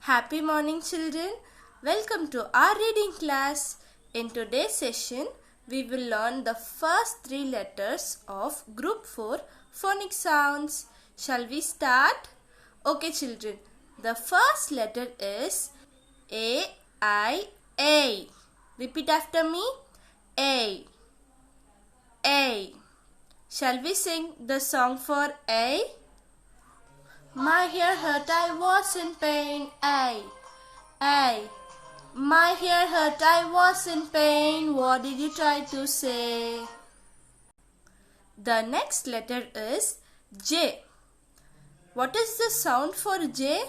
Happy morning, children. Welcome to our reading class. In today's session, we will learn the first three letters of Group 4 phonic sounds. Shall we start? Okay, children. The first letter is A, I, A. Repeat after me. A. A. Shall we sing the song for A? My hair hurt, I was in pain. A. My hair hurt, I was in pain. What did you try to say? The next letter is J. What is the sound for J?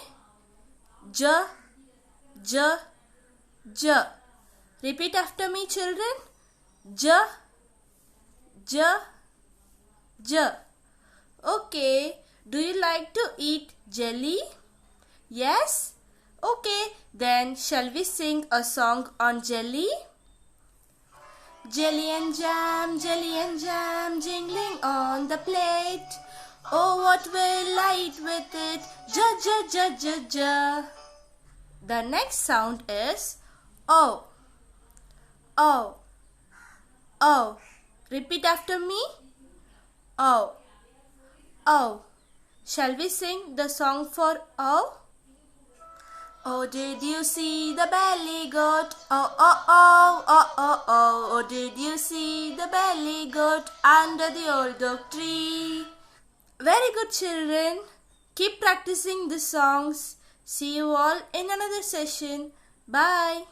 J, J, J. Repeat after me, children. J, J, J. Okay. Do you like to eat jelly? Yes? Okay, then shall we sing a song on jelly? Jelly and jam, jingling on the plate. Oh, what will I eat with it? Ja. The next sound is O. O. O. Repeat after me. O. O. Shall we sing the song for O? Oh, did you see the belly goat? Oh. Oh, did you see the belly goat under the old oak tree? Very good, children. Keep practicing the songs. See you all in another session. Bye.